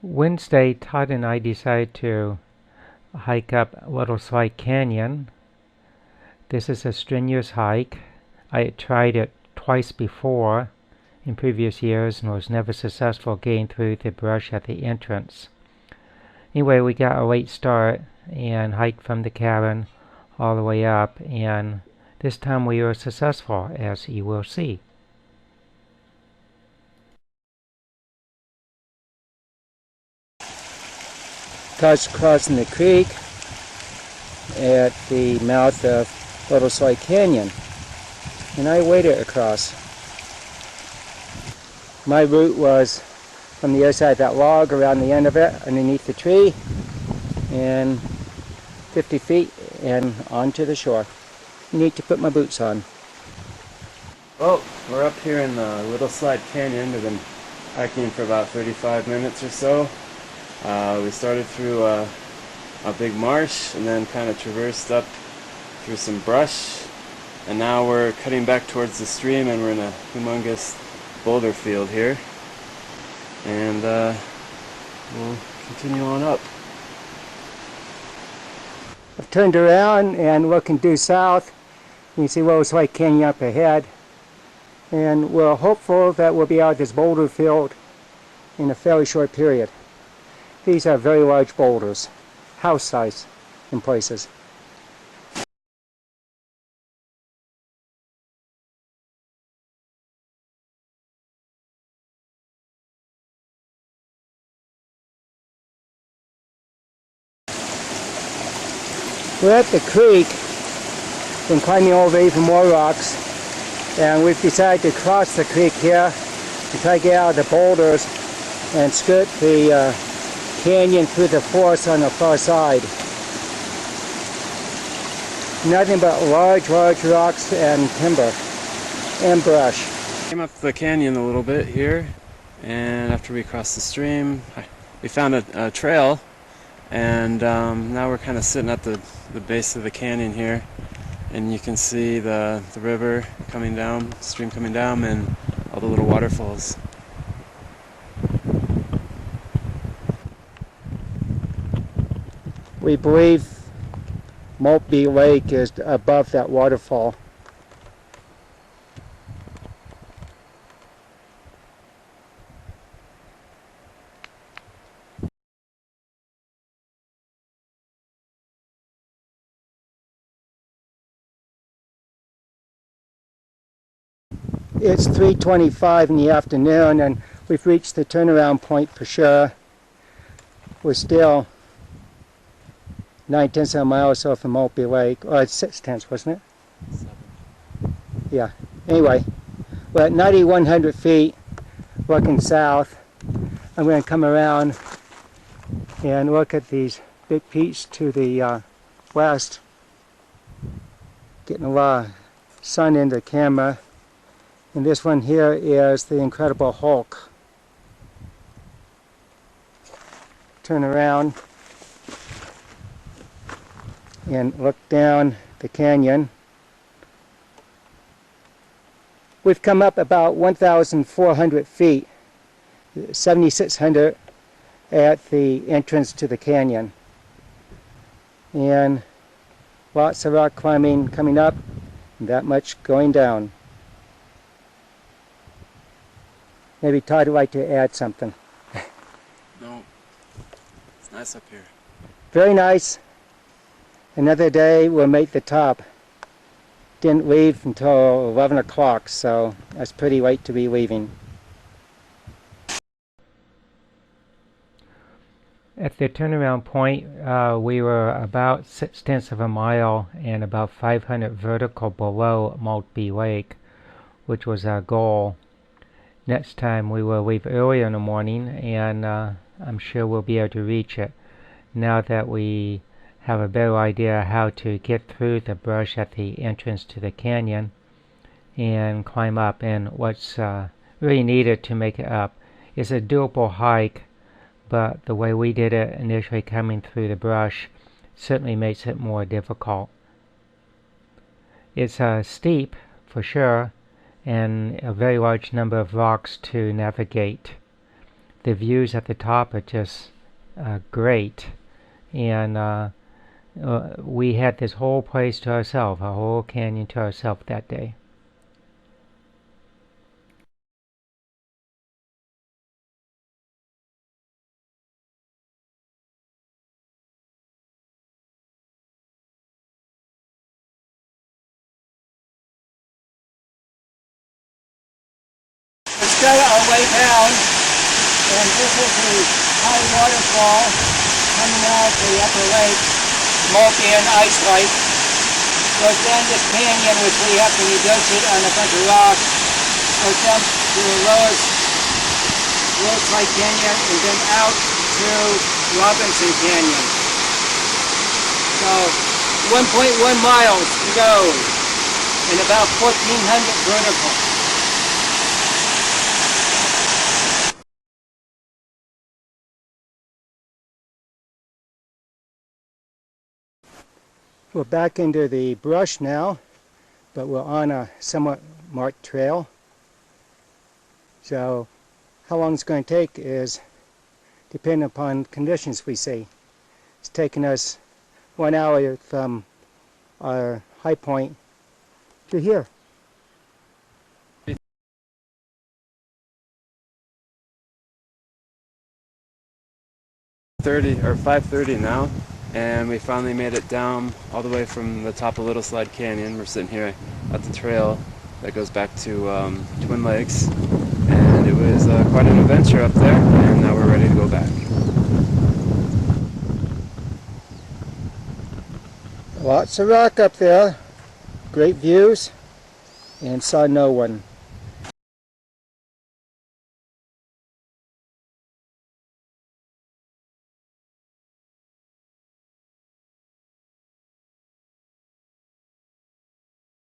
Wednesday, Todd and I decided to hike up Little Slide Canyon. This is a strenuous hike. I had tried it twice before in previous years and was never successful getting through the brush at the entrance. Anyway, we got a late start and hiked from the cabin all the way up, and this time we were successful, as you will see. Todd's crossing the creek at the mouth of Little Slide Canyon, and I waded across. My route was from the other side of that log, around the end of it, underneath the tree, and 50 feet and onto the shore. Need to put my boots on. Well, we're up here in the Little Slide Canyon. We've been hiking for about 35 minutes or so. We started through a big marsh and then kind of traversed up through some brush, and now we're cutting back towards the stream, and we're in a humongous boulder field here, and we'll continue on up. I've turned around and looking due south. You can see Little Slide Canyon up ahead, and we're hopeful that we'll be out of this boulder field in a fairly short period. These are very large boulders, house size in places. We're at the creek, been climbing over even more rocks, and we've decided to cross the creek here to try to get out of the boulders and skirt the canyon through the forest on the far side. Nothing but large rocks and timber and brush. Came up the canyon a little bit here, and after we crossed the stream, we found a trail, and now we're kind of sitting at the base of the canyon here, and you can see the river coming down, stream coming down, and all the little waterfalls. We believe Maltby Lake is above that waterfall. It's 3:25 in the afternoon, and we've reached the turnaround point for sure. We're still 9/10 of a mile or so from Maltby Lake. Or it's 6/10, wasn't it? 7. Yeah. Anyway, we're at 9,100 feet, looking south. I'm going to come around and look at these big peaks to the west. Getting a lot of sun into the camera. And this one here is the Incredible Hulk. Turn around and look down the canyon. We've come up about 1,400 feet, 7,600 at the entrance to the canyon. And lots of rock climbing coming up, and that much going down. Maybe Todd would like to add something. No, it's nice up here. Very nice. Another day we'll make the top. Didn't leave until 11 o'clock, so that's pretty late to be leaving. At the turnaround point, we were about 6/10 of a mile and about 500 vertical below Maltby Lake, which was our goal. Next time we will leave earlier in the morning, and I'm sure we'll be able to reach it now that we have a better idea how to get through the brush at the entrance to the canyon and climb up. And what's really needed to make it up is a doable hike, but the way we did it initially coming through the brush certainly makes it more difficult. It's steep for sure, and a very large number of rocks to navigate. the views at the top are just great. And we had this whole place to ourselves, a whole canyon to ourselves that day. We started our way down, and this is the high waterfall coming out of the upper lake, Multian Ice Lake. Goes down this canyon, which we have to negotiate on a bunch of rocks. Goes down to the lowest Lake Canyon, and then out to Robinson Canyon. So 1.1 miles to go, and about 1,400 vertical. We're back into the brush now, but we're on a somewhat marked trail. So how long it's going to take is dependent upon conditions we see. It's taken us 1 hour from our high point to here. 5:30 now, and we finally made it down all the way from the top of Little Slide Canyon. We're sitting here at the trail that goes back to Twin Lakes, and it was quite an adventure up there, and now we're ready to go back. Lots of rock up there, great views, and saw no one.